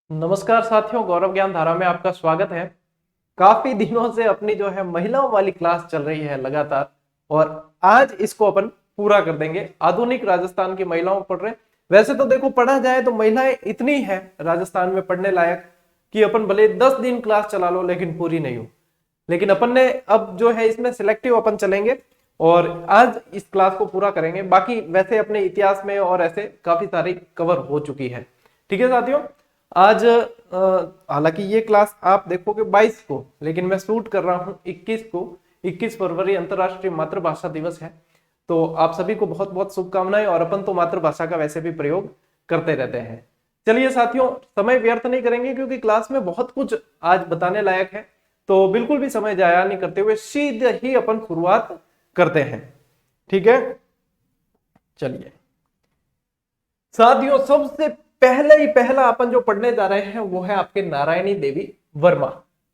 नमस्कार साथियों, गौरव ज्ञान धारा में आपका स्वागत है। काफी दिनों से अपनी जो है महिलाओं वाली क्लास चल रही है लगातार, और आज इसको अपन पूरा कर देंगे। आधुनिक राजस्थान की महिलाओं पढ़ रहे। वैसे तो देखो, पढ़ा जाए तो महिलाएं इतनी है राजस्थान में पढ़ने लायक कि अपन भले 10 दिन क्लास चला लो लेकिन पूरी नहीं हो। लेकिन अपन ने अब जो है इसमें सिलेक्टिव अपन चलेंगे और आज इस क्लास को पूरा करेंगे। बाकी वैसे अपने इतिहास में और ऐसे काफी सारी कवर हो चुकी है। ठीक है साथियों, आज हालांकि ये क्लास आप देखोगे 22 को, लेकिन मैं शूट कर रहा हूँ 21 को। 21 फरवरी अंतर्राष्ट्रीय मातृभाषा दिवस है। तो आप सभी को बहुत बहुत शुभकामनाएं। और अपन तो मातृभाषा का वैसे भी प्रयोग करते रहते हैं। चलिए साथियों, समय व्यर्थ नहीं करेंगे क्योंकि क्लास में बहुत कुछ आज बताने लायक है। तो बिल्कुल भी समय जाया नहीं करते हुए सीधे ही अपन शुरुआत करते हैं। ठीक है, चलिए साथियों, सबसे पहला अपन जो पढ़ने जा रहे हैं वो है आपके नारायणी देवी वर्मा।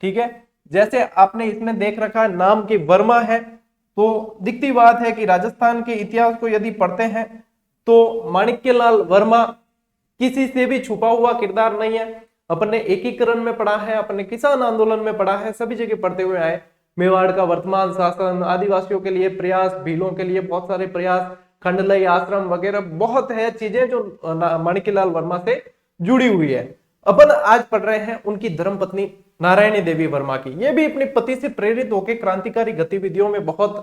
ठीक है, जैसे आपने इसमें देख रखा है नाम की वर्मा है, तो दिखती बात है कि राजस्थान के इतिहास को यदि पढ़ते हैं तो माणिक्यलाल वर्मा किसी से भी छुपा हुआ किरदार नहीं है। अपन ने एकीकरण में पढ़ा है, अपन ने किसान आंदोलन में पढ़ा है, सभी जगह पढ़ते हुए आए। मेवाड़ का वर्तमान शासन, आदिवासियों के लिए प्रयास, भीलों के लिए बहुत सारे प्रयास, खंडलई आश्रम वगैरह बहुत है चीजें जो माणिक्यलाल वर्मा से जुड़ी हुई है। अपन आज पढ़ रहे हैं उनकी धर्मपत्नी नारायणी देवी वर्मा की। ये भी अपने पति से प्रेरित होकर क्रांतिकारी गतिविधियों में बहुत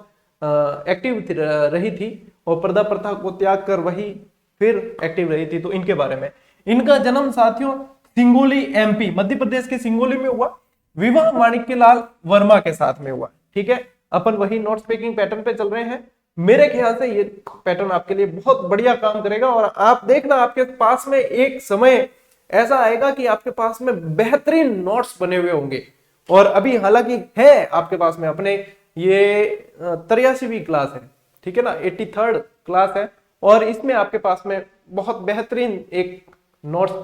एक्टिव रही थी और पर्दा प्रथा को त्याग कर वही फिर एक्टिव रही थी। तो इनके बारे में, इनका जन्म साथियों सिंगोली एमपी मध्य प्रदेश के सिंगोली में हुआ। विवाह माणिक्यलाल वर्मा के साथ में हुआ। ठीक है, अपन वही नोट स्पीकिंग पैटर्न पे चल रहे हैं। मेरे ख्याल से ये पैटर्न आपके लिए बहुत बढ़िया काम करेगा और आप देखना आपके पास में एक समय ऐसा आएगा कि आपके पास में बेहतरीन नोट्स बने हुए होंगे। और अभी हालांकि है आपके पास में अपने ये 83वीं क्लास है। ठीक है ना, 83rd क्लास है और इसमें आपके पास में बहुत बेहतरीन एक नोट्स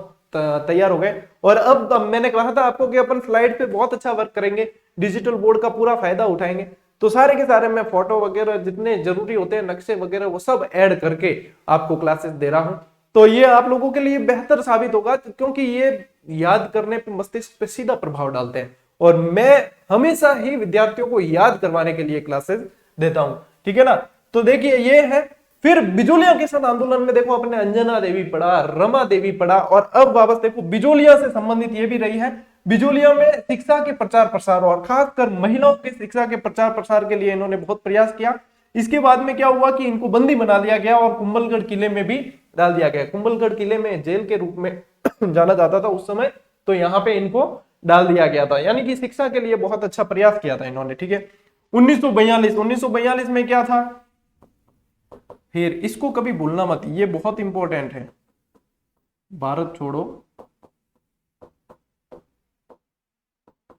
तैयार हो गए। और अब मैंने कहा था आपको कि अपन स्लाइड पे बहुत अच्छा वर्क करेंगे, डिजिटल बोर्ड का पूरा फायदा उठाएंगे। तो सारे के सारे मैं फोटो वगैरह जितने जरूरी होते हैं, नक्शे वगैरह, वो सब ऐड करके आपको क्लासेस दे रहा हूं। तो ये आप लोगों के लिए बेहतर साबित होगा क्योंकि ये याद करने पे, मस्तिष्क पे सीधा प्रभाव डालते हैं। और मैं हमेशा ही विद्यार्थियों को याद करवाने के लिए क्लासेस देता हूं। ठीक है ना, तो देखिए ये है। फिर बिजोलिया के साथ आंदोलन में देखो अपने अंजना देवी पढ़ा, रमा देवी पढ़ा, और अब वापस देखो बिजोलिया से संबंधित ये भी रही है। बिजोलिया में शिक्षा के प्रचार प्रसार और खासकर महिलाओं के शिक्षा के प्रचार प्रसार के लिए इन्होंने बहुत प्रयास किया। इसके बाद में क्या हुआ कि इनको बंदी बना लिया गया और कुंभलगढ़ किले में भी डाल दिया गया। कुंभलगढ़ किले में जेल के रूप में जाना जाता था उस समय, तो यहाँ पे इनको डाल दिया गया था। यानी कि शिक्षा के लिए बहुत अच्छा प्रयास किया था इन्होंने। ठीक है, 1942 में क्या था, फिर इसको कभी भूलना मत, ये बहुत इंपॉर्टेंट है। भारत छोड़ो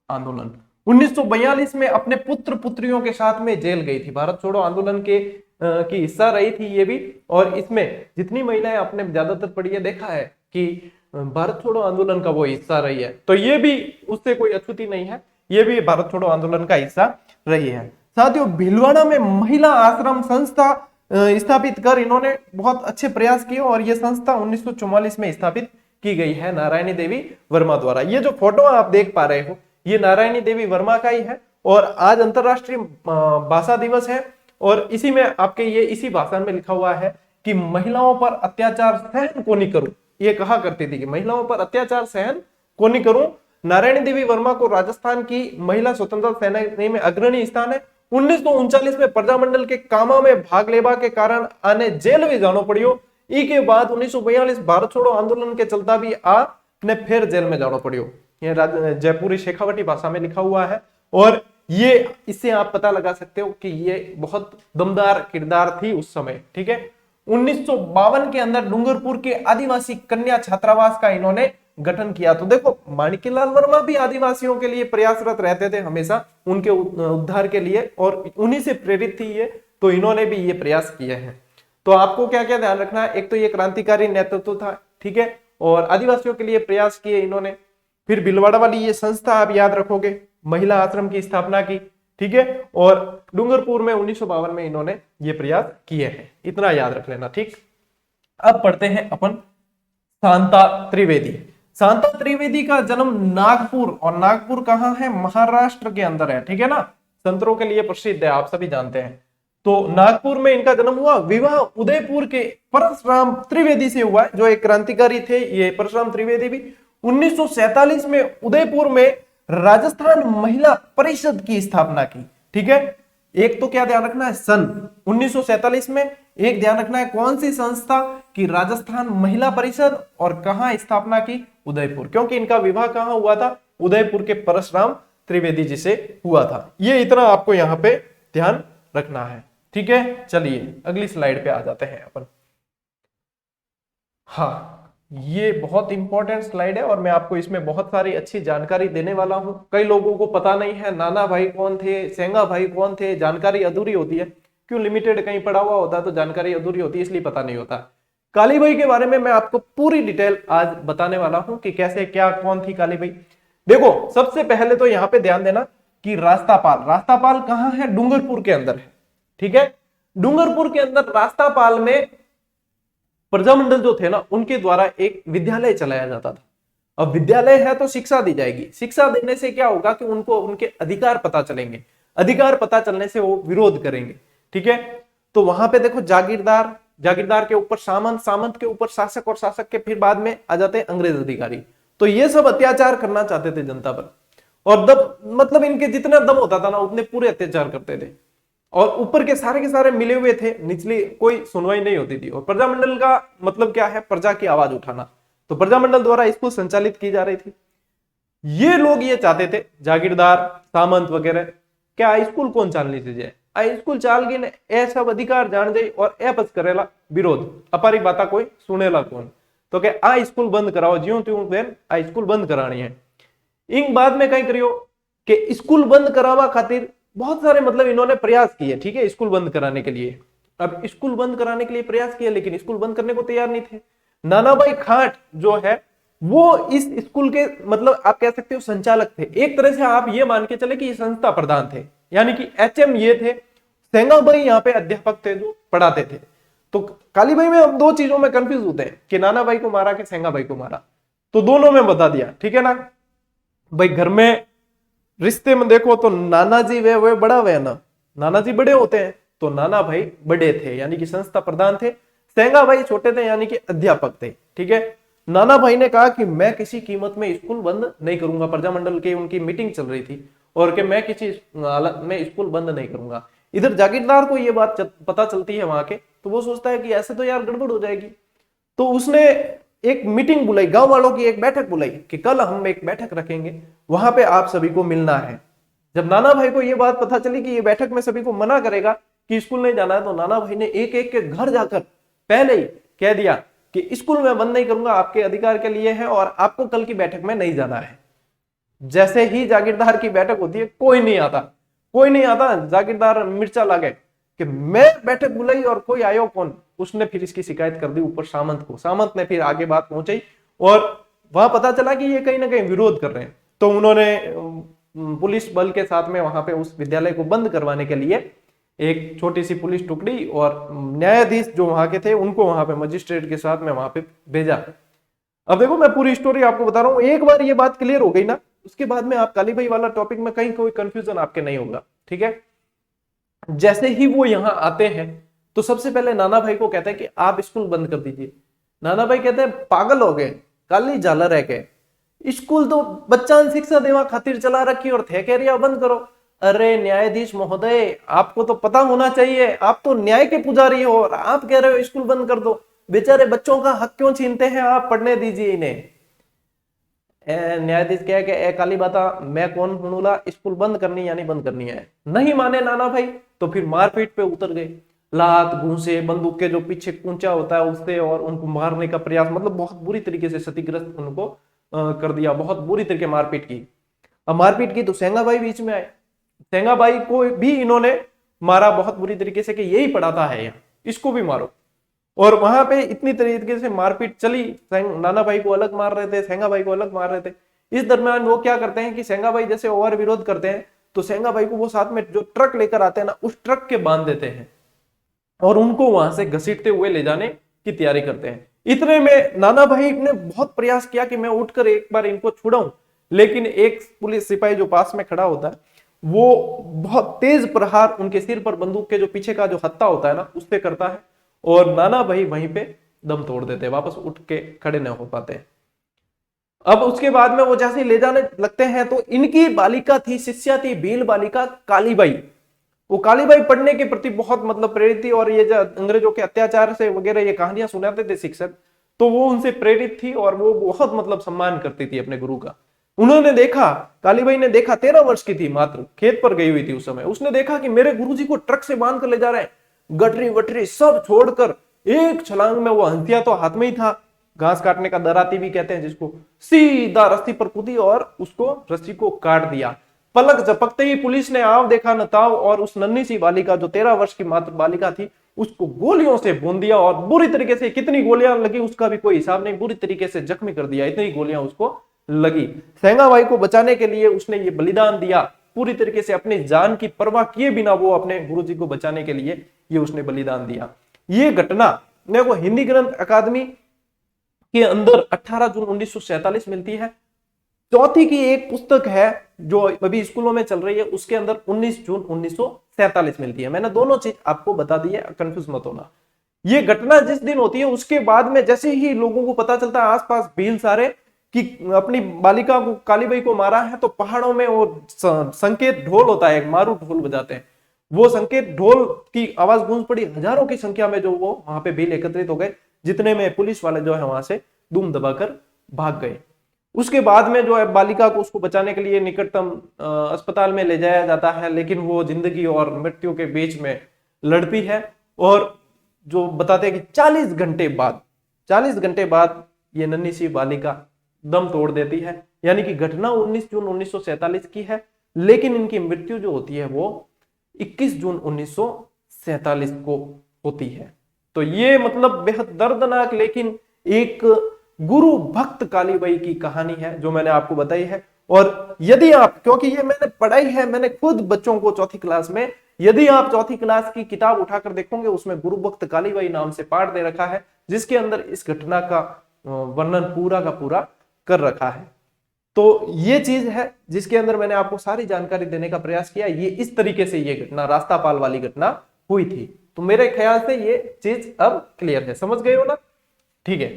आंदोलन 1942 में अपने पुत्र पुत्रियों के साथ में जेल गई थी। भारत छोड़ो आंदोलन के की हिस्सा रही थी ये भी। और इसमें जितनी महिलाएं आपने ज्यादातर पढ़ी है, देखा है कि भारत छोड़ो आंदोलन का वो हिस्सा रही है। तो ये भी उससे कोई अछूती नहीं है, ये भी भारत छोड़ो आंदोलन का हिस्सा रही है। साथियों, भीलवाड़ा में महिला आश्रम संस्था स्थापित कर इन्होंने बहुत अच्छे प्रयास किए और यह संस्था 1944 में स्थापित की गई है नारायणी देवी वर्मा द्वारा। ये जो फोटो आप देख पा रहे हो, ये नारायणी देवी वर्मा का ही है। और आज अंतरराष्ट्रीय भाषा दिवस है और इसी में आपके ये इसी भाषण में लिखा हुआ है कि महिलाओं पर अत्याचार सहन को नहीं करूं। ये कहा करती थी कि महिलाओं पर अत्याचार सहन को नहीं करूं। नारायणी देवी वर्मा को राजस्थान की महिला स्वतंत्रता सेनानी में अग्रणी स्थान है। 1939 में प्रजामंडल के कामा में भाग लेबा के कारण आने जेल में जानो पड़ियो। ई के बाद 1942 भारत छोड़ो आंदोलन के चलता भी आ ने फिर जेल में जानो पड़ियो। ये जयपुरी शेखावटी भाषा में लिखा हुआ है। और ये इससे आप पता लगा सकते हो कि ये बहुत दमदार किरदार थी उस समय। ठीक है, 1952 के अंदर डूंगरपुर के आदिवासी कन्या छात्रावास का इन्होंने गठन किया। तो देखो, माणिक्यलाल वर्मा भी आदिवासियों के लिए प्रयासरत रहते थे हमेशा, उनके उद्धार के लिए, और उन्हीं से प्रेरित थी ये। तो इन्होंने भी ये प्रयास किए हैं। तो आपको क्या क्या ध्यान रखना है, एक तो ये क्रांतिकारी नेतृत्व था। ठीक है, और आदिवासियों के लिए प्रयास किए इन्होंने। फिर भीलवाड़ा वाली ये संस्था आप याद रखोगे, महिला आश्रम की स्थापना की। ठीक है, और डूंगरपुर में 1952 में इन्होंने ये प्रयास किए हैं, इतना याद रख लेना। ठीक, अब पढ़ते हैं अपन शांता त्रिवेदी। शांता त्रिवेदी का जन्म नागपुर, और नागपुर कहाँ है? महाराष्ट्र के अंदर है, ठीक है ना। संतरों के लिए प्रसिद्ध है, आप सभी जानते हैं। तो नागपुर में इनका जन्म हुआ। विवाह उदयपुर के परशुराम त्रिवेदी से हुआ, जो एक क्रांतिकारी थे ये परशुराम त्रिवेदी भी। 1947 में उदयपुर में राजस्थान महिला परिषद की स्थापना की, ठीक है। एक तो क्या ध्यान रखना है, सन 1947 में। एक ध्यान रखना है कौन सी संस्था की? राजस्थान महिला परिषद। और कहां स्थापना की? उदयपुर, क्योंकि इनका विवाह कहां हुआ था? उदयपुर के परशुराम त्रिवेदी जी से हुआ था। ये इतना आपको यहां पे ध्यान रखना है, ठीक है। चलिए अगली स्लाइड पे आ जाते हैं अपन। हाँ, ये बहुत इंपॉर्टेंट स्लाइड है और मैं आपको इसमें बहुत सारी अच्छी जानकारी देने वाला हूं। कई लोगों को पता नहीं है नाना भाई कौन थे, सेंगा भाई कौन थे, जानकारी अधूरी होती है। क्यों? लिमिटेड कहीं पढ़ा हुआ होता है तो जानकारी अधूरी होती है, इसलिए पता नहीं होता। काली बाई के बारे में मैं आपको पूरी डिटेल आज बताने वाला हूं कि कैसे क्या कौन थी काली बाई। देखो, सबसे पहले तो यहाँ पे ध्यान देना कि रास्तापाल, रास्तापाल कहाँ है? डूंगरपुर के अंदर है, ठीक है। डूंगरपुर के अंदर रास्तापाल में प्रजामंडल जो थे ना, उनके द्वारा एक विद्यालय चलाया जाता था। अब विद्यालय है तो शिक्षा दी जाएगी। शिक्षा देने से क्या होगा कि उनको उनके अधिकार पता चलेंगे। अधिकार पता चलने से वो विरोध करेंगे, ठीक है। तो वहां पे देखो, जागीरदार, जागीरदार के ऊपर सामंत, सामंत के ऊपर शासक, और शासक के फिर बाद में आ जाते हैं अंग्रेज अधिकारी। तो ये सब अत्याचार करना चाहते थे जनता पर, और मतलब इनके जितना दम होता था ना, उतने पूरे अत्याचार करते थे। और ऊपर के सारे मिले हुए थे, निचली कोई सुनवाई नहीं होती थी। और प्रजामंडल का मतलब क्या है? प्रजा की आवाज उठाना। तो प्रजामंडल द्वारा स्कूल संचालित की जा रही थी। ये लोग ये चाहते थे, जागीरदार, सामंत वगैरह, क्या स्कूल कौन चालनी चाहिए? स्कूल चाल के ए सब अधिकार जान जाए और ए बस करेला विरोध, अपारी बाता कोई सुनेला कौन। तो क्या आ स्कूल बंद कराओ, ज्यों त्यों देन आ स्कूल बंद करानी है। इन बाद में कहीं करियो कि स्कूल बंद करावा खातिर बहुत सारे मतलब इन्होंने प्रयास किए, ठीक है, स्कूल बंद कराने के लिए। अब स्कूल बंद कराने के लिए प्रयास किया, लेकिन स्कूल बंद करने को तैयार नहीं थे। नानाभाई खाट जो है वो इस स्कूल के मतलब आप कह सकते हो संचालक थे। एक तरह से आप ये मान के चले कि ये संस्था प्रधान थे, यानी कि एचएम ये थे। सेंगाभाई यहाँ पे अध्यापक थे जो पढ़ाते थे। तो कालीबाई में अब दो चीजों में कंफ्यूज होते हैं कि नानाभाई को मारा कि सेंगाभाई को मारा। तो दोनों में बता दिया, ठीक है ना भाई। घर में रिश्ते में देखो तो नाना जी वे बड़ा वे ना, नाना जी बड़े होते हैं, तो नाना भाई बड़े थे यानी कि संस्था प्रधान थे। सेंगा भाई छोटे थे यानी कि अध्यापक थे, ठीक है। नाना भाई ने कहा कि मैं किसी कीमत में स्कूल बंद नहीं करूंगा। प्रजामंडल की उनकी मीटिंग चल रही थी और कि मैं किसी हालत में स्कूल बंद नहीं करूंगा। इधर जागीरदार को ये बात पता चलती है वहां के, तो वो सोचता है कि ऐसे तो यार गड़बड़ हो जाएगी। तो उसने एक मीटिंग बुलाई, गांव वालों की एक बैठक बुलाई कि कल हम एक बैठक रखेंगे, वहां पे आप सभी को मिलना है। जब नाना भाई को ये बात पता चली कि ये बैठक में सभी को मना करेगा कि स्कूल नहीं जाना है, तो नाना भाई ने एक एक के घर जाकर पहले ही कह दिया कि स्कूल में बंद नहीं करूंगा, आपके अधिकार के लिए है और आपको कल की बैठक में नहीं जाना है। जैसे ही जागीरदार की बैठक होती है, कोई नहीं आता, कोई नहीं आता। जागीरदार मिर्चा लागे कि मैं बैठक बुलाई और कोई आयो कौन। उसने फिर इसकी शिकायत कर दी ऊपर सामंत को। सामंत ने फिर आगे बात पहुंचाई और वहां पता चला कि ये कहीं ना कहीं विरोध कर रहे हैं। तो उन्होंने पुलिस बल के साथ में वहां पे उस विद्यालय को बंद करवाने के लिए एक छोटी सी पुलिस टुकड़ी और न्यायाधीश जो वहां के थे उनको वहां पे मजिस्ट्रेट के साथ में वहां पे भेजा। अब देखो, मैं पूरी स्टोरी आपको बता रहा हूँ। एक बार ये बात क्लियर हो गई ना, उसके बाद में आप कालीबाई वाला टॉपिक में कहीं कोई कंफ्यूजन आपके नहीं होगा, ठीक है। जैसे ही वो यहाँ आते हैं तो सबसे पहले नाना भाई को कहते हैं कि आप स्कूल बंद कर दीजिए। नाना भाई कहते हैं पागल हो गए, काली झालर है के, स्कूल तो बच्चा शिक्षा देवा खातिर चला रखी और थे कह रही बंद करो। अरे न्यायाधीश महोदय, आपको तो पता होना चाहिए, आप तो न्याय के पुजारी हो और आप कह रहे हो स्कूल बंद कर दो। बेचारे बच्चों का हक क्यों छीनते हैं आप? पढ़ने दीजिए इन्हें। न्यायाधीश कह के ए काली बाता मैं कौन हुनूला, स्कूल बंद करनी यानी बंद करनी है। नहीं माने नाना भाई तो फिर मारपीट पे उतर गए। लात घूंसे, बंदूक के जो पीछे कुंचा होता है उससे, और उनको मारने का प्रयास, मतलब बहुत बुरी तरीके से क्षतिग्रस्त उनको कर दिया, बहुत बुरी तरीके मारपीट की। अब मारपीट की तो सेंगा भाई बीच में आए। सेंगा भाई को भी इन्होंने मारा बहुत बुरी तरीके से कि यही पढ़ाता है यहाँ, इसको भी मारो। और वहां पे इतनी तरीके से मारपीट चली, नाना भाई को अलग मार रहे थे, सेंगा भाई को अलग मार रहे थे। इस दरमियान वो क्या करते हैं कि सेंगा भाई जैसे और विरोध करते हैं तो सेंगा भाई को वो साथ में जो ट्रक लेकर आते हैं ना, उस ट्रक के बांध देते हैं और उनको वहां से घसीटते हुए ले जाने की तैयारी करते हैं। इतने में नाना भाई ने बहुत प्रयास किया कि मैं उठकर एक बार इनको छुड़ाऊं, लेकिन एक पुलिस सिपाही जो पास में खड़ा होता है वो बहुत तेज प्रहार उनके सिर पर बंदूक के जो पीछे का जो हत्था होता है ना उससे करता है, और नाना भाई वहीं पे दम तोड़ देते, वापस उठ के खड़े न हो पाते। अब उसके बाद में वो जैसे ले जाने लगते हैं तो इनकी बालिका थी, शिष्या थी, भील बालिका कालीबाई। वो कालीबाई पढ़ने के प्रति बहुत मतलब प्रेरित थी, और ये जो अंग्रेजों के अत्याचार से वगैरह ये कहानियां सुनाते थे शिक्षक, तो वो उनसे प्रेरित थी और वो बहुत मतलब सम्मान करती थी अपने गुरु का। उन्होंने देखा, कालीबाई ने देखा, 13 वर्ष की थी मात्र, खेत पर गई हुई थी उस समय, उसने देखा कि मेरे गुरुजी को ट्रक से बांध कर ले जा रहे हैं, गठरी वटरी सब छोड़कर एक छलांग में, वो हंसिया तो हाथ में ही था, घास काटने का दराती भी कहते हैं जिसको, सीधा रस्सी पर कूदी और उसको रस्सी को काट दिया। पलक झपकते ही पुलिस ने आव देखा नताव, और उस नन्ही सी बालिका जो 13 वर्ष की मात्र बालिका थी उसको गोलियों से भून दिया, और बुरी तरीके से, कितनी गोलियां लगी उसका भी कोई हिसाब नहीं, बुरी तरीके से जख्मी कर दिया, इतनी गोलियां उसको लगी। सेंगाबाई को बचाने के लिए उसने ये बलिदान दिया, पूरी तरीके से अपनी जान की परवाह किए बिना वो अपने गुरुजी को बचाने के लिए ये उसने बलिदान दिया। ये घटना देखो हिंदी ग्रंथ अकादमी के अंदर 18 जून 1947 मिलती है। चौथी की एक पुस्तक है जो अभी स्कूलों में चल रही है, उसके अंदर 19 जून 1947 मिलती है। मैंने दोनों चीज आपको बता दी है, कंफ्यूज मत होना। ये घटना जिस दिन होती है उसके बाद में जैसे ही लोगों को पता चलता है आसपास भील सारे कि अपनी बालिका को, कालीबाई को मारा है, तो पहाड़ों में वो संकेत ढोल होता है, एक मारू ढोल बजाते हैं, वो संकेत ढोल की आवाज गूंज पड़ी, हजारों की संख्या में जो वो वहां पे भील एकत्रित हो गए, जितने में पुलिस वाले जो है वहां से दुम दबाकर भाग गए। उसके बाद में जो है बालिका को, उसको बचाने के लिए निकटतम अस्पताल में ले जाया जाता है, लेकिन वो जिंदगी और मृत्यु के बीच में लड़ती है, और जो बताते हैं कि 40 घंटे बाद ये नन्ही सी बालिका दम तोड़ देती है। यानी कि घटना 19 जून 1947 की है, लेकिन इनकी मृत्यु जो होती है वो 21 जून 1947 को होती है। तो ये मतलब बेहद दर्दनाक लेकिन एक गुरु भक्त कालीबाई की कहानी है जो मैंने आपको बताई है। और यदि आप, क्योंकि ये मैंने पढ़ाई है, मैंने खुद बच्चों को चौथी क्लास में, यदि आप चौथी क्लास की किताब उठाकर देखोगे उसमें गुरु भक्त कालीबाई नाम से पाठ दे रखा है, जिसके अंदर इस घटना का वर्णन पूरा का पूरा कर रखा है। तो ये चीज है जिसके अंदर मैंने आपको सारी जानकारी देने का प्रयास किया। ये इस तरीके से ये घटना, रास्तापाल वाली घटना हुई थी। तो मेरे ख्याल से ये चीज अब क्लियर है, समझ गए हो ना? ठीक है।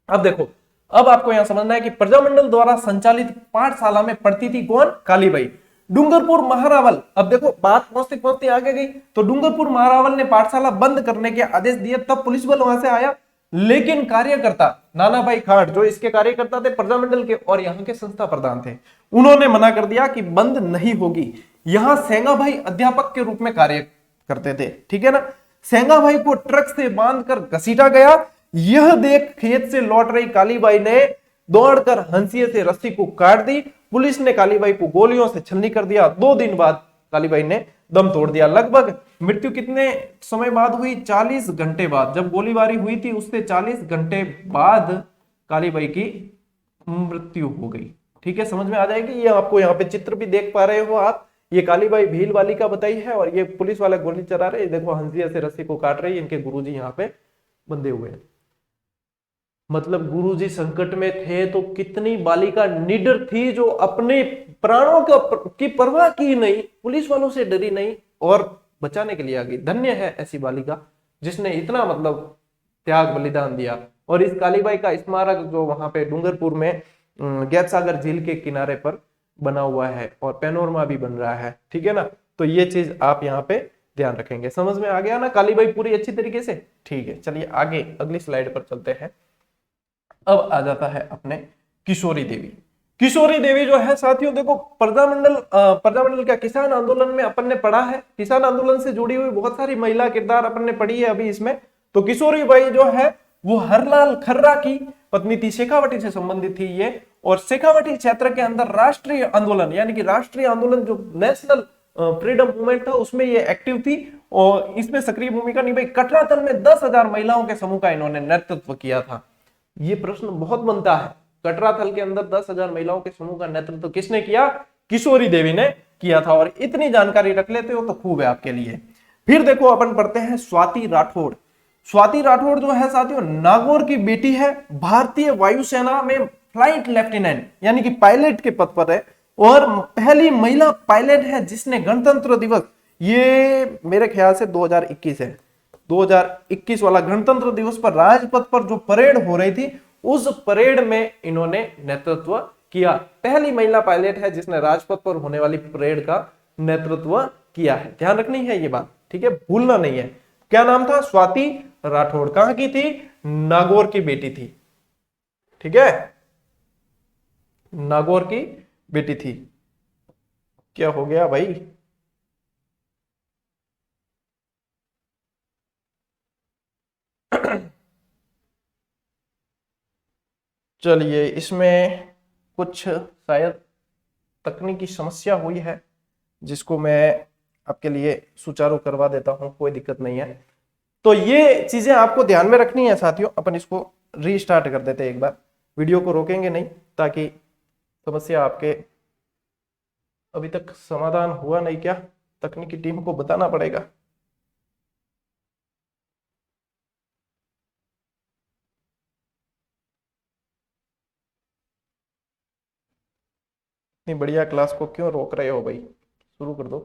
अब देखो, अब आपको यहां समझना है कि प्रजामंडल द्वारा संचालित पाठशाला में पढ़ती थी कौन? कालीबाई। डूंगरपुर महारावल, अब देखो बात पहुंचते पहुंचते आगे गई, तो डूंगरपुर महारावल ने पाठशाला बंद करने के आदेश दिए, तब पुलिस बल वहां से आया, लेकिन कार्यकर्ता नाना भाई खाट जो इसके कार्यकर्ता थे प्रजामंडल के और यहाँ के संस्था प्रधान थे, उन्होंने मना कर दिया कि बंद नहीं होगी। यहाँ सेंगा भाई अध्यापक के रूप में कार्य करते थे, ठीक है ना। सेंगा भाई को ट्रक से बांधकर घसीटा गया। यह देख खेत से लौट रही कालीबाई ने दौड़कर हंसिए से रस्सी को काट दी। पुलिस ने कालीबाई को गोलियों से छलनी कर दिया। 2 दिन बाद कालीबाई ने दम तोड़ दिया। लगभग मृत्यु कितने समय बाद हुई? 40 घंटे बाद। जब गोलीबारी हुई थी उससे 40 घंटे बाद कालीबाई की मृत्यु हो गई। ठीक है, समझ में आ जाएगी। ये आपको यहाँ पे चित्र भी देख पा रहे हो आप, ये कालीबाई भील वाली का बताई है, और ये पुलिस वाला गोली चला रहे, देखो हंसिया से रस्सी को काट रही है, इनके गुरुजी यहाँ पे बंधे हुए हैं। मतलब गुरुजी संकट में थे तो कितनी बालिका निडर थी जो अपने प्राणों की परवाह की नहीं, पुलिस वालों से डरी नहीं और बचाने के लिए आ गई। धन्य है ऐसी बालिका जिसने इतना मतलब त्याग बलिदान दिया। और इस कालीबाई का स्मारक जो वहां पे डूंगरपुर में गैप सागर झील के किनारे पर बना हुआ है, और पेनोरमा भी बन रहा है, ठीक है ना। तो ये चीज आप यहाँ पे ध्यान रखेंगे। समझ में आ गया ना कालीबाई पूरी अच्छी तरीके से? ठीक है, चलिए आगे अगली स्लाइड पर चलते हैं। अब आ जाता है अपने किशोरी देवी। किशोरी देवी जो है साथियों, देखो प्रजामंडल का किसान आंदोलन में अपन ने पढ़ा है, किसान आंदोलन से जुड़ी हुई बहुत सारी महिला किरदार अपन ने पढ़ी है अभी इसमें। तो किशोरी बाई जो है वो हरलाल खर्रा की पत्नी थी, शेखावटी से संबंधित थी ये। और शेखावटी क्षेत्र के अंदर राष्ट्रीय आंदोलन, यानी कि राष्ट्रीय आंदोलन जो नेशनल फ्रीडम मूवमेंट था उसमें ये एक्टिव थी और इसमें सक्रिय भूमिका निभाई। कटरातल में 10,000 महिलाओं के समूह का इन्होंने नेतृत्व किया था। ये प्रश्न बहुत बनता है, कटराथल के अंदर 10,000 महिलाओं के समूह का नेतृत्व किसने किया? किशोरी देवी ने किया था। और इतनी जानकारी रख लेते हो तो खूब है आपके लिए। फिर देखो अपन पढ़ते हैं स्वाति राठौड़। स्वाति राठौड़ जो है साथियों नागौर की बेटी है, भारतीय वायुसेना में फ्लाइट लेफ्टिनेंट यानी कि पायलट के पद पर है और पहली महिला पायलट है जिसने गणतंत्र दिवस, ये मेरे ख्याल से 2021 है, 2021 वाला गणतंत्र दिवस पर राजपथ पर जो परेड हो रही थी उस परेड में इन्होंने नेतृत्व किया। पहली महिला पायलट है जिसने राजपथ पर होने वाली परेड का नेतृत्व किया है। ध्यान रखनी है ये बात, ठीक है, भूलना नहीं है। क्या नाम था? स्वाति राठौड़। कहां की थी? नागौर की बेटी थी, ठीक है, नागौर की बेटी थी। क्या हो गया भाई? चलिए, इसमें कुछ शायद तकनीकी समस्या हुई है जिसको मैं आपके लिए सुचारू करवा देता हूं, कोई दिक्कत नहीं है। तो ये चीजें आपको ध्यान में रखनी है साथियों। अपन इसको रीस्टार्ट कर देते हैं एक बार, वीडियो को रोकेंगे नहीं ताकि समस्या आपके अभी तक समाधान हुआ नहीं क्या, तकनीकी टीम को बताना पड़ेगा। इतनी बढ़िया क्लास को क्यों रोक रहे हो भाई, शुरू कर दो।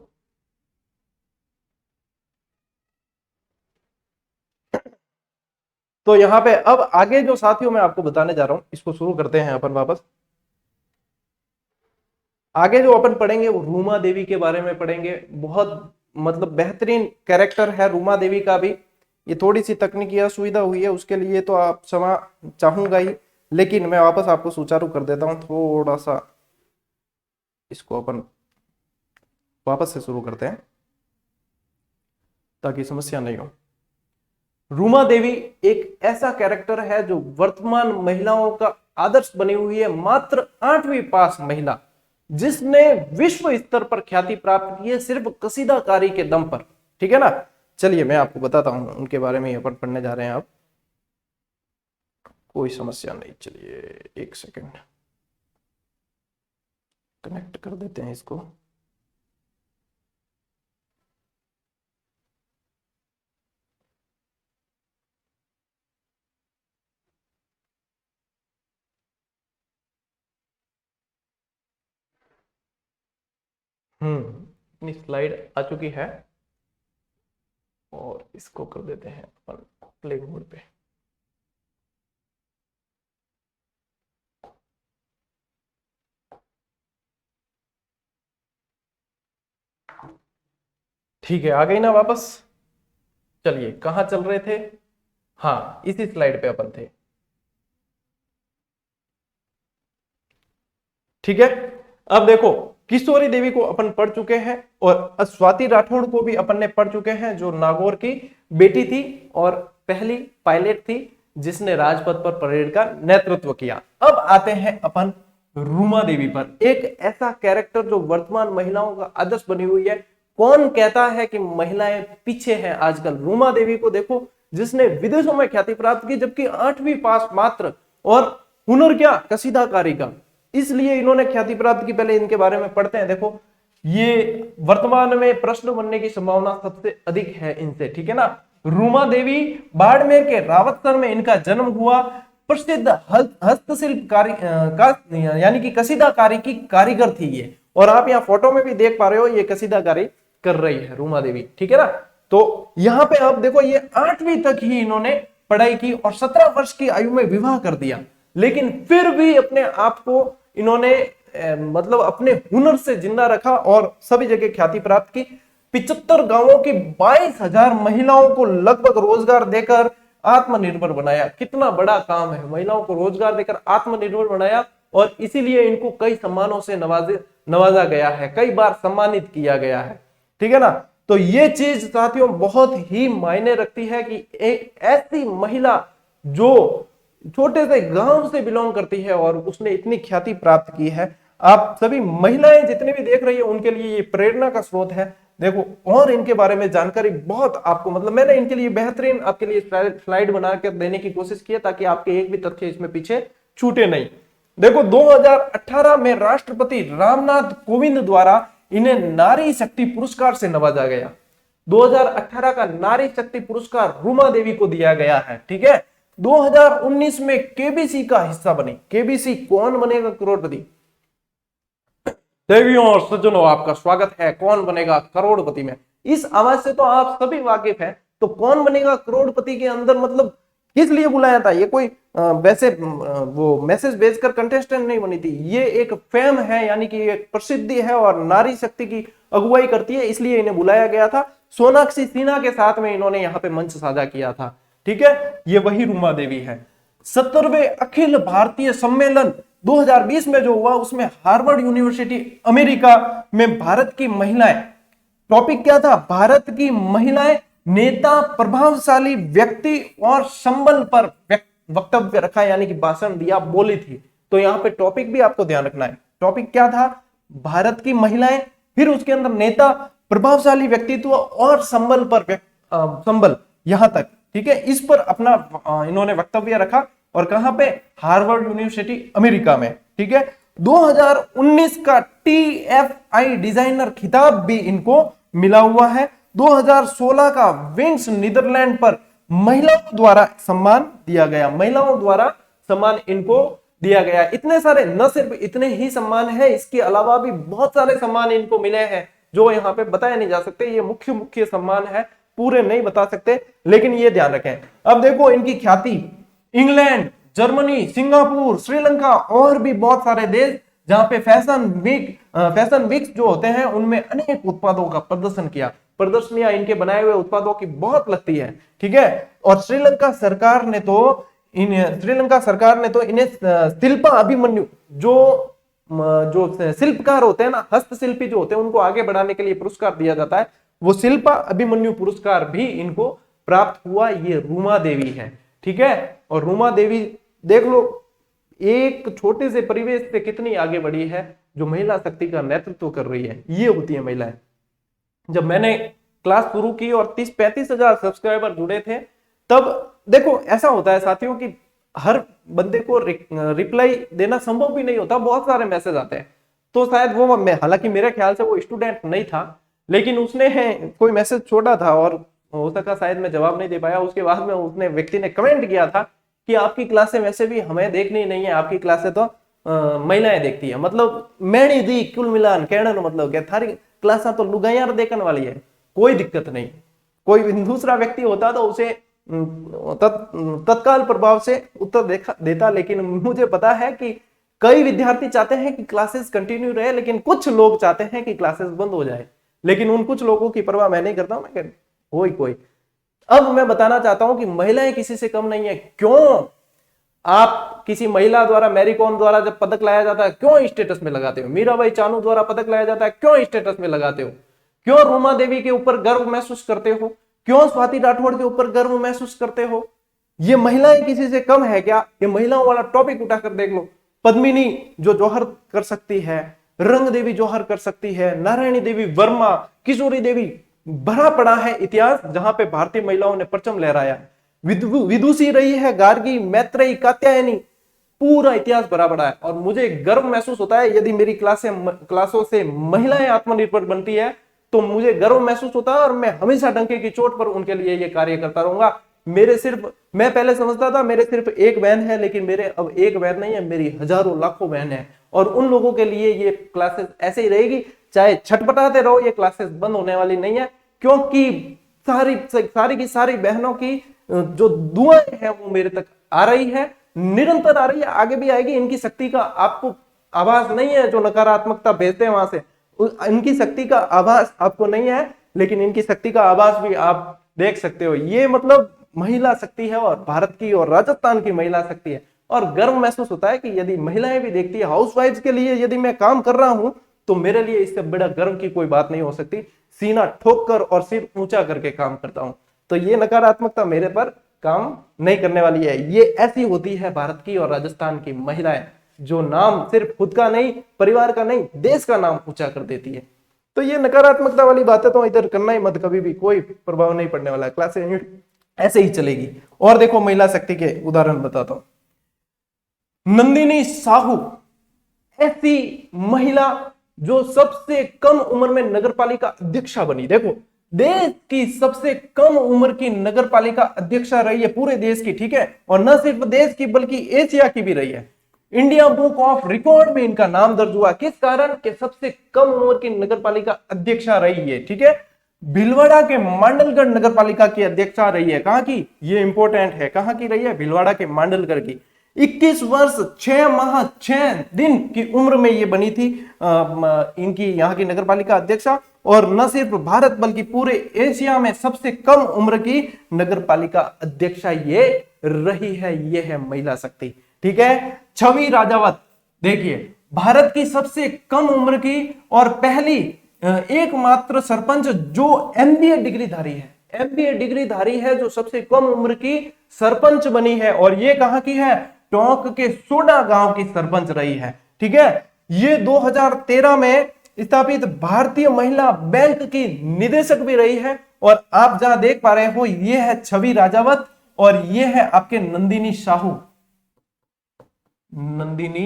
तो यहाँ पे अब आगे जो साथियों मैं आपको बताने जा रहा हूं इसको शुरू करते हैं अपन वापस। आगे जो अपन पढ़ेंगे वो रूमा देवी के बारे में पढ़ेंगे। बहुत मतलब बेहतरीन कैरेक्टर है रूमा देवी का भी। ये थोड़ी सी तकनीकी असुविधा हुई है, उसके लिए तो आप क्षमा चाहूंगा ही, लेकिन मैं वापस आपको सुचारू कर देता हूं। थोड़ा सा इसको अपन वापस से शुरू करते हैं ताकि समस्या नहीं हो। रूमा देवी एक ऐसा कैरेक्टर है जो वर्तमान महिलाओं का आदर्श बनी हुई है। मात्र 8वीं पास महिला जिसने विश्व स्तर पर ख्याति प्राप्त की है सिर्फ कसीदाकारी के दम पर, ठीक है ना। चलिए मैं आपको बताता हूं उनके बारे में, अपन पढ़ने जा रहे हैं। आप कोई समस्या नहीं, चलिए एक सेकंड कनेक्ट कर देते हैं इसको। अपनी स्लाइड आ चुकी है और इसको कर देते हैं अपन प्ले मोड पे। ठीक है, आ गई ना वापस। चलिए कहां चल रहे थे? हाँ, इसी स्लाइड पे अपन थे, ठीक है। अब देखो, किशोरी देवी को अपन पढ़ चुके हैं और स्वाति राठौड़ को भी अपन ने पढ़ चुके हैं जो नागौर की बेटी थी और पहली पायलट थी जिसने राजपथ पर परेड का नेतृत्व किया। अब आते हैं अपन रूमा देवी पर, एक ऐसा कैरेक्टर जो वर्तमान महिलाओं का आदर्श बनी हुई है। कौन कहता है कि महिलाएं पीछे हैं आजकल? रूमा देवी को देखो जिसने विदेशों में ख्याति प्राप्त की, जबकि 8वीं पास मात्र, और हुनर क्या? कसीदाकारी का, इसलिए इन्होंने ख्याति प्राप्त की। पहले इनके बारे में पढ़ते हैं। देखो, ये वर्तमान में प्रश्न बनने की संभावना सबसे अधिक है इनसे, ठीक है ना। रूमा देवी बाड़मेर के रावतसर में इनका जन्म हुआ। प्रसिद्ध हस्तशिल्प यानी कि कसीदाकारी की कारीगर थी ये, और आप यहाँ फोटो में भी देख पा रहे हो ये कसीदाकारी कर रही है रूमा देवी, ठीक है ना। तो यहाँ पे आप देखो, ये 8वीं तक ही इन्होंने पढ़ाई की और 17 वर्ष की आयु में विवाह कर दिया, लेकिन फिर भी अपने आप को इन्होंने मतलब अपने हुनर से जिंदा रखा और सभी जगह ख्याति प्राप्त की। 75 गांवों की 22,000 महिलाओं को लगभग रोजगार देकर आत्मनिर्भर बनाया। कितना बड़ा काम है, महिलाओं को रोजगार देकर आत्मनिर्भर बनाया, और इसीलिए इनको कई सम्मानों से नवाजा गया है, कई बार सम्मानित किया गया है, ठीक है ना। तो ये चीज साथियों बहुत ही मायने रखती है कि एक ऐसी महिला जो छोटे से गांव से बिलोंग करती है और उसने इतनी ख्याति प्राप्त की है। आप सभी महिलाएं जितने भी देख रही है उनके लिए ये प्रेरणा का स्रोत है। देखो, और इनके बारे में जानकारी बहुत आपको, मतलब मैंने इनके लिए बेहतरीन आपके लिए स्लाइड बना कर देने की कोशिश की है ताकि आपके एक भी तथ्य इसमें पीछे छूटे नहीं। देखो, 2018 में राष्ट्रपति रामनाथ कोविंद द्वारा इन्हें नारी शक्ति पुरस्कार से नवाजा गया। 2018 का नारी शक्ति पुरस्कार रूमा देवी को दिया गया है। ठीक है, 2019 में केबीसी का हिस्सा बनी। केबीसी कौन बनेगा करोड़पति? देवियों और सज्जनों, आपका स्वागत है कौन बनेगा करोड़पति में। इस आवाज से तो आप सभी वाकिफ हैं। तो कौन बनेगा करोड़पति के अंदर मतलब किस लिए बुलाया था? ये कोई वैसे वो मैसेज भेजकर कंटेस्टेंट नहीं बनी थी, ये एक फेम है, यानी कि एक प्रसिद्धि है और नारी शक्ति की अगुवाई करती है, इसलिए इन्हें बुलाया गया था। सोनाक्षी सिन्हा के साथ में इन्होंने यहाँ पे मंच साझा किया था। ठीक है, ये वही रूमा देवी है। 70वें अखिल भारतीय सम्मेलन 2020 में जो हुआ उसमें हार्वर्ड यूनिवर्सिटी अमेरिका में भारत की महिलाएं, टॉपिक क्या था? भारत की महिलाएं नेता, प्रभावशाली व्यक्ति और संबल पर वक्तव्य रखा, यानी कि भाषण दिया, बोली थी। तो यहाँ पे टॉपिक भी आपको ध्यान रखना है। टॉपिक क्या था? भारत की महिलाएं, फिर उसके अंदर नेता, प्रभावशाली व्यक्तित्व और संबल पर संबल, यहां तक। ठीक है, इस पर अपना इन्होंने वक्तव्य रखा और कहां पे? हार्वर्ड यूनिवर्सिटी अमेरिका में। ठीक है, 2019 का TFI डिजाइनर खिताब भी इनको मिला हुआ है। 2016 का विंग्स नीदरलैंड पर महिलाओं द्वारा सम्मान दिया गया। महिलाओं द्वारा सम्मान इनको दिया गया। इतने सारे, न सिर्फ इतने ही सम्मान है, इसके अलावा भी बहुत सारे सम्मान इनको मिले हैं जो यहाँ पे बताए नहीं जा सकते। ये मुख्य मुख्य सम्मान है, पूरे नहीं बता सकते, लेकिन ये ध्यान रखें। अब देखो इनकी ख्याति इंग्लैंड, जर्मनी, सिंगापुर, श्रीलंका और भी बहुत सारे देश जहां पे फैशन वीक्स जो होते हैं उनमें अनेक उत्पादों का प्रदर्शन किया। प्रदर्शनियां इनके बनाए हुए उत्पादों की बहुत लगती है। ठीक है, और श्रीलंका सरकार ने तो इन्हें शिल्पा अभिमन्यु, जो शिल्पकार होते हैं ना, हस्तशिल्पी जो होते हैं, उनको आगे बढ़ाने के लिए पुरस्कार दिया जाता है। वो शिल्पा अभिमन्यु पुरस्कार भी इनको प्राप्त हुआ। ये रूमा देवी है। ठीक है, और रूमा देवी देख लो एक छोटे से परिवेश से कितनी आगे बढ़ी है, जो महिला शक्ति का नेतृत्व कर रही है। ये होती है महिलाएं। जब मैंने क्लास शुरू की और 30-35 हजार सब्सक्राइबर जुड़े थे, तब देखो ऐसा होता है साथियों कि हर बंदे को रिप्लाई देना संभव भी नहीं होता, बहुत सारे मैसेज आते हैं। तो शायद वो, हालांकि मेरे ख्याल से वो स्टूडेंट नहीं था, लेकिन उसने कोई मैसेज छोड़ा था और हो सका शायद मैं जवाब नहीं दे पाया। उसके बाद में उसने व्यक्ति ने कमेंट किया था कि आपकी क्लासें वैसे भी हमें देखनी नहीं है, आपकी क्लासें तो महिलाएं देखती है। मतलब मैंने दी कुल मिलान कहने का मतलब क्या, थारी क्लासा तो लुगाइयां देखने वाली है, कोई दिक्कत नहीं। कोई दूसरा व्यक्ति होता तो उसे तत्काल प्रभाव से उत्तर देता, लेकिन मुझे पता है कि कई विद्यार्थी चाहते हैं कि क्लासेस कंटिन्यू रहे, लेकिन कुछ लोग चाहते हैं कि क्लासेस बंद हो जाए। लेकिन उन कुछ लोगों की परवाह मैं नहीं करता हूं, मैं कोई। अब मैं बताना चाहता हूं कि महिलाएं किसी से कम नहीं है। क्यों आप किसी महिला द्वारा, मैरी कॉम द्वारा जब पदक लाया जाता है, क्यों स्टेटस में लगाते हो? मीराबाई चानू द्वारा पदक लाया जाता है, क्यों स्टेटस में लगाते हो? क्यों रूमा देवी के ऊपर गर्व महसूस करते हो? क्यों स्वाति राठौड़ के ऊपर गर्व महसूस करते हो? ये महिलाएं किसी से कम है क्या? ये महिलाओं वाला टॉपिक उठाकर देख लो। पद्मिनी जो जौहर कर सकती है, रंग देवी जौहर कर सकती है, नारायणी देवी वर्मा, किशोरी देवी, भरा पड़ा है इतिहास जहां पे भारतीय महिलाओं ने परचम लहराया। विदुषी रही है गार्गी, मैत्रेयी, कात्यायनी, पूरा इतिहास भरा पड़ा है। और मुझे गर्व महसूस होता है यदि मेरी क्लासों से महिलाएं आत्मनिर्भर बनती है तो मुझे गर्व महसूस होता है, और मैं हमेशा डंके की चोट पर उनके लिए ये कार्य करता रहूंगा। मैं पहले समझता था मेरे सिर्फ एक बहन है, लेकिन मेरे अब एक बहन नहीं है, मेरी हजारों लाखों बहन है। और उन लोगों के लिए ये क्लासेस ऐसे ही रहेगी, चाहे छटपटाते रहो, ये क्लासेस बंद होने वाली नहीं है। क्योंकि सारी की सारी बहनों की जो दुआएं हैं वो मेरे तक आ रही है, निरंतर आ रही है, आगे भी आएगी। इनकी शक्ति का आपको आभास नहीं है, जो नकारात्मकता भेजते हैं वहां से, इनकी शक्ति का आभास आपको नहीं है, लेकिन इनकी शक्ति का आभास भी आप देख सकते हो। ये मतलब महिला शक्ति है, और भारत की और राजस्थान की महिला शक्ति है। और गर्व महसूस होता है कि यदि महिलाएं भी देखती है, हाउसवाइफ्स के लिए यदि मैं काम कर रहा हूं, तो मेरे लिए इससे बड़ा गर्व की कोई बात नहीं हो सकती। सीना ठोक कर और सिर ऊंचा करके काम करता हूं, तो ये नकारात्मकता मेरे पर काम नहीं करने वाली है। ये ऐसी होती है भारत की और राजस्थान की महिलाएं, जो नाम सिर्फ खुद का नहीं, परिवार का नहीं, देश का नाम ऊंचा कर देती है। तो ये नकारात्मकता वाली बातें तो इधर करना ही मत, कभी भी कोई प्रभाव नहीं पड़ने वाला है। क्लास ऐसे ही चलेगी। और देखो महिला शक्ति के उदाहरण बताता हूं। नंदिनी साहू ऐसी महिला जो सबसे कम उम्र में नगरपालिका अध्यक्षा बनी। देखो देश की सबसे कम उम्र की नगर पालिका अध्यक्षा रही है पूरे देश की, ठीक है, और न सिर्फ देश की बल्कि एशिया की भी रही है। इंडिया बुक ऑफ रिकॉर्ड में इनका नाम दर्ज हुआ, किस कारण के सबसे कम उम्र की नगर पालिका अध्यक्षा रही है, ठीक है, भीलवाड़ा के मांडलगढ़ नगर पालिका की अध्यक्षा रही है। कहां की, ये इंपॉर्टेंट है, कहां की रही है, भीलवाड़ा के मांडलगढ़ की। 21 वर्ष 6 माह 6 दिन की उम्र में ये बनी थी इनकी यहाँ की नगरपालिका अध्यक्षा। और न सिर्फ भारत बल्कि पूरे एशिया में सबसे कम उम्र की नगरपालिका अध्यक्षा ये रही है, ये है महिला शक्ति, ठीक है। छवि राजावत, देखिए भारत की सबसे कम उम्र की और पहली एकमात्र सरपंच जो एमबीए डिग्री धारी है, एमबीए डिग्री धारी है, जो सबसे कम उम्र की सरपंच बनी है। और ये कहां की है, टोंक के सोडा गांव की सरपंच रही है, ठीक है। ये 2013 में स्थापित भारतीय महिला बैंक की निदेशक भी रही है। और आप जहां देख पा रहे हो ये है छवि राजावत और ये है आपके नंदिनी साहू, नंदिनी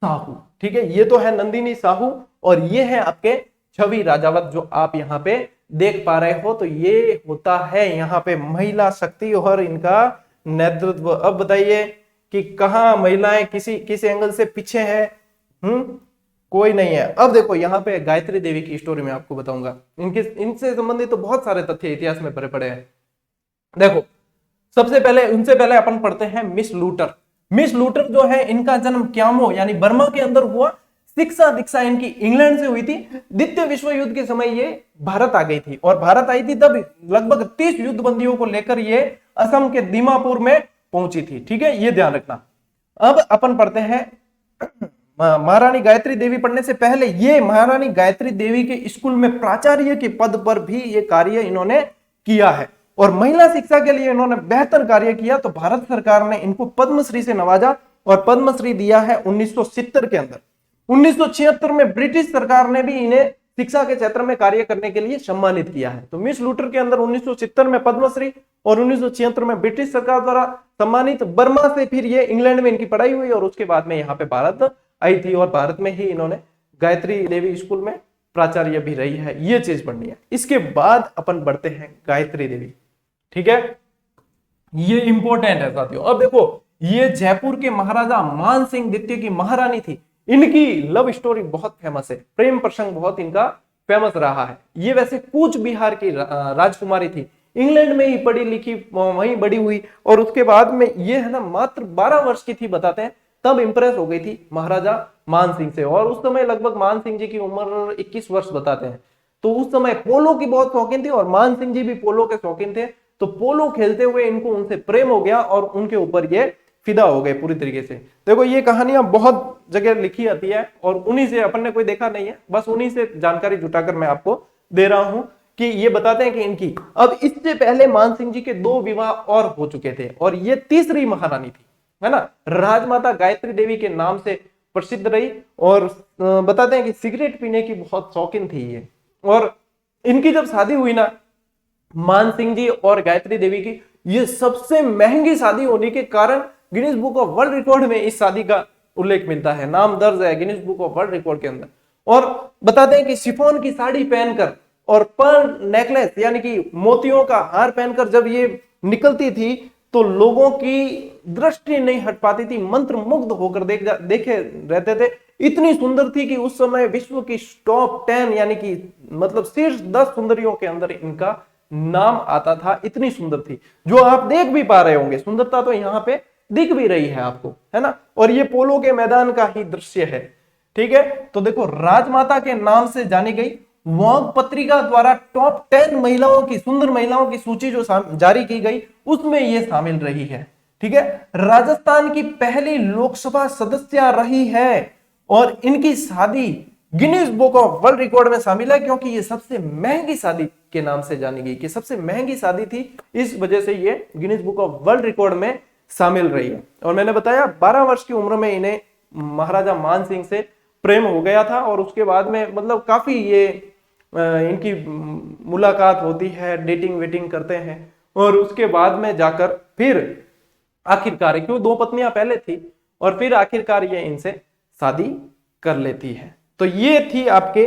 साहू, ठीक है, ये तो है नंदिनी साहू और ये है आपके छवि राजावत जो आप यहां पे देख पा रहे हो। तो ये होता है यहां पे महिला शक्ति और इनका नेतृत्व। अब बताइए कि कहां महिलाएं किसी एंगल से पीछे है, कोई नहीं है। अब देखो यहां पे गायत्री देवी की स्टोरी में आपको बताऊंगा, इनसे संबंधित तो बहुत सारे तथ्य इतिहास में भरे पड़े हैं। देखो सबसे पहले उनसे पहले अपन पढ़ते हैं मिस लूटर। मिस लूटर जो है इनका जन्म क्यामो यानी बर्मा के अंदर हुआ। शिक्षा दीक्षा इनकी इंग्लैंड से हुई थी। द्वितीय विश्व युद्ध के समय ये भारत आ गई थी और भारत आई थी तब लगभग 30 युद्ध बंदियों को लेकर ये असम के दीमापुर में पहुंची थी, ठीक है, ये ध्यान रखना। अब अपन पढ़ते हैं महारानी गायत्री देवी। पढ़ने से पहले ये महारानी गायत्री देवी के स्कूल में प्राचार्य के पद पर भी ये कार्य इन्होंने किया है और महिला शिक्षा के लिए इन्होंने बेहतर कार्य किया। तो भारत सरकार ने इनको पद्मश्री से नवाजा और पद्मश्री दिया है 1970 के अंदर। 1976 में ब्रिटिश सरकार ने भी इन्हें शिक्षा के क्षेत्र में कार्य करने के लिए सम्मानित किया है। तो मिस लूटर के अंदर 1970 में पद्मश्री और 1976 में ब्रिटिश सरकार द्वारा सम्मानित। बर्मा से फिर ये इंग्लैंड में इनकी पढ़ाई हुई और उसके बाद में यहाँ पे भारत आई थी और भारत में ही इन्होंने गायत्री देवी स्कूल में प्राचार्य भी रही है। ये चीज पढ़नी है। इसके बाद अपन बढ़ते हैं गायत्री देवी, ठीक है, ये इंपॉर्टेंट है साथियों। अब देखो ये जयपुर के महाराजा मान सिंह द्वितीय की महारानी थी। इनकी लव स्टोरी बहुत फेमस है, प्रेम प्रसंग बहुत इनका फेमस रहा है। ये वैसे कूच बिहार की राजकुमारी थी, इंग्लैंड में ही पढ़ी लिखी, वहीं बड़ी हुई और उसके बाद में ये है ना मात्र 12 वर्ष की थी बताते हैं, तब इंप्रेस हो गई थी महाराजा मान सिंह से। और उस समय लगभग मान सिंह जी की उम्र 21 वर्ष बताते हैं। तो उस समय पोलो की बहुत शौकीन थी और मान सिंह जी भी पोलो के शौकीन थे। तो पोलो खेलते हुए इनको उनसे प्रेम हो गया और उनके ऊपर ये फिदा हो गए पूरी तरीके से। देखो ये कहानियां बहुत जगह लिखी आती है और उन्हीं से अपन ने कोई देखा नहीं है, बस उन्हीं से जानकारी जुटाकर मैं आपको दे रहा हूं कि ये बताते हैं कि इनकी। अब इससे पहले मान सिंह जी के 2 विवाह और हो चुके थे और ये तीसरी महारानी थी, है ना। राजमाता गायत्री देवी के नाम से प्रसिद्ध रही और बताते हैं कि सिगरेट पीने की बहुत शौकीन थी ये। और इनकी जब शादी हुई ना मान सिंह जी और गायत्री देवी की, ये सबसे महंगी शादी होने के कारण Guinness book of world record में इस शादी का उल्लेख मिलता है, नाम दर्ज है Guinness book of world record के अंदर। और बताते हैं कि शिफॉन की साड़ी पहनकर और पर्ल नेकलेस यानी कि मोतियों का हार पहनकर जब ये निकलती थी तो लोगों की दृष्टि नहीं हट पाती थी, मंत्र मुग्ध होकर देखे रहते थे। इतनी सुंदर थी कि उस समय विश्व की टॉप 10 यानी कि मतलब शीर्ष 10 सुंदरियों के अंदर इनका नाम आता था। इतनी सुंदर थी, जो आप देख भी पा रहे होंगे, सुंदरता तो यहाँ पे दिख भी रही है आपको, है ना। और ये पोलो के मैदान का ही दृश्य है, ठीक है। तो देखो राजमाता के नाम से जानी गई। वॉग पत्रिका द्वारा टॉप 10 महिलाओं की, सुंदर महिलाओं की सूची जो जारी की गई उसमें ये शामिल रही है, ठीक है। राजस्थान की पहली लोकसभा सदस्य रही है और इनकी शादी Guinness book of world record में शामिल है क्योंकि ये सबसे महंगी शादी के नाम से जानी गई कि सबसे महंगी शादी थी, इस वजह से ये Guinness book of world record में शामिल रही है। और मैंने बताया 12 वर्ष की उम्र में इन्हें महाराजा मान सिंह से प्रेम हो गया था और उसके बाद में मतलब काफी ये इनकी मुलाकात होती है, डेटिंग वेटिंग करते हैं और उसके बाद में जाकर फिर आखिरकार, क्यों 2 पत्नियां पहले थी और फिर आखिरकार ये इनसे शादी कर लेती है। तो ये थी आपके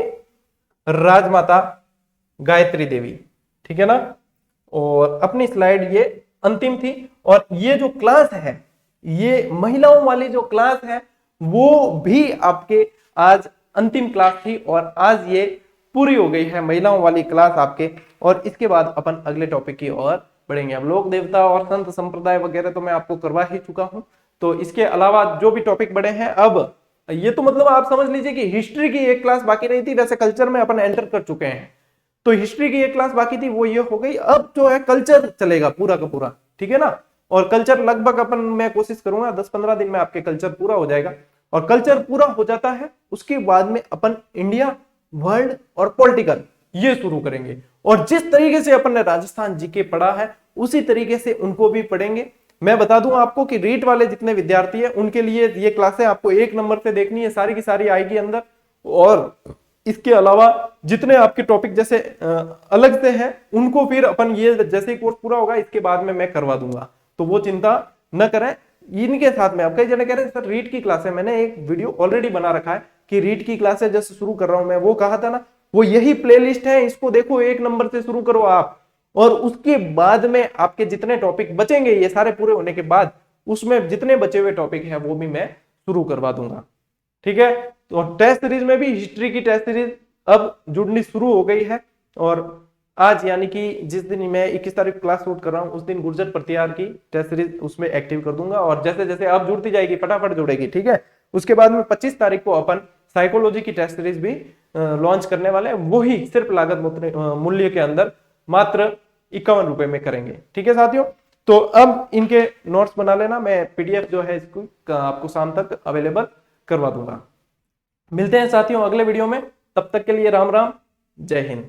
राजमाता गायत्री देवी, ठीक है ना। और अपनी स्लाइड ये अंतिम थी। और ये जो क्लास है, ये महिलाओं वाली जो क्लास है, वो भी आपके आज अंतिम क्लास थी और आज ये पूरी हो गई है महिलाओं वाली क्लास आपके। और इसके बाद अपन अगले टॉपिक की ओर बढ़ेंगे। अब लोक देवता और संत संप्रदाय वगैरह तो मैं आपको करवा ही चुका हूं। तो इसके अलावा जो भी टॉपिक बढ़े हैं, अब ये तो मतलब आप समझ लीजिए कि हिस्ट्री की एक क्लास बाकी नहीं थी। वैसे कल्चर में अपन एंटर कर चुके हैं, तो हिस्ट्री की एक क्लास बाकी थी, वो ये हो गई। अब जो है कल्चर चलेगा पूरा का पूरा, ठीक है ना। और कल्चर लगभग अपन, मैं कोशिश करूंगा 10-15 दिन में आपके कल्चर पूरा हो जाएगा। और कल्चर पूरा हो जाता है, उसके बाद में अपन इंडिया, वर्ल्ड और पॉलिटिकल ये शुरू करेंगे। और जिस तरीके से अपन ने राजस्थान जीके पढ़ा है, उसी तरीके से उनको भी पढ़ेंगे। मैं बता दूं आपको कि रीट वाले जितने विद्यार्थी हैं, उनके लिए ये क्लासें आपको 1 नंबर से देखनी है, सारी की सारी आएगी अंदर। और इसके अलावा जितने आपके टॉपिक जैसे अलग से हैं, उनको फिर अपन ये जैसे ही कोर्स पूरा होगा इसके बाद में मैं करवा दूंगा, तो वो चिंता न करें। इनके साथ में आप कई जने कह रहे हैं सर रीट की क्लास है, मैंने एक वीडियो ऑलरेडी बना रखा है कि रीट की क्लासें जैसे शुरू कर रहा हूं मैं, वो कहा था ना, वो यही प्लेलिस्ट है, इसको देखो 1 नंबर से शुरू करो आप। और उसके बाद में आपके जितने टॉपिक बचेंगे, ये सारे पूरे होने के बाद उसमें जितने बचे हुए टॉपिक हैं वो भी मैं शुरू करवा दूंगा, ठीक है। तो टेस्ट सीरीज में भी हिस्ट्री की टेस्ट सीरीज अब जुड़नी शुरू हो गई है। और आज यानी कि जिस दिन मैं 21 तारीख क्लास शूट कर रहा हूं, उस दिन गुर्जर प्रतिहार की टेस्ट सीरीज उसमें एक्टिव कर दूंगा। और जैसे जैसे अब जुड़ती जाएगी फटाफट जुड़ेगी, ठीक है। उसके बाद में 25 तारीख को अपन साइकोलॉजी की टेस्ट सीरीज भी लॉन्च करने वाले हैं, वही सिर्फ लागत मूल्य के अंदर मात्र 51 रुपए में करेंगे, ठीक है साथियों। तो अब इनके नोट्स बना लेना, मैं पीडीएफ जो है इसको आपको शाम तक अवेलेबल करवा दूंगा। मिलते हैं साथियों अगले वीडियो में, तब तक के लिए राम राम, जय हिंद।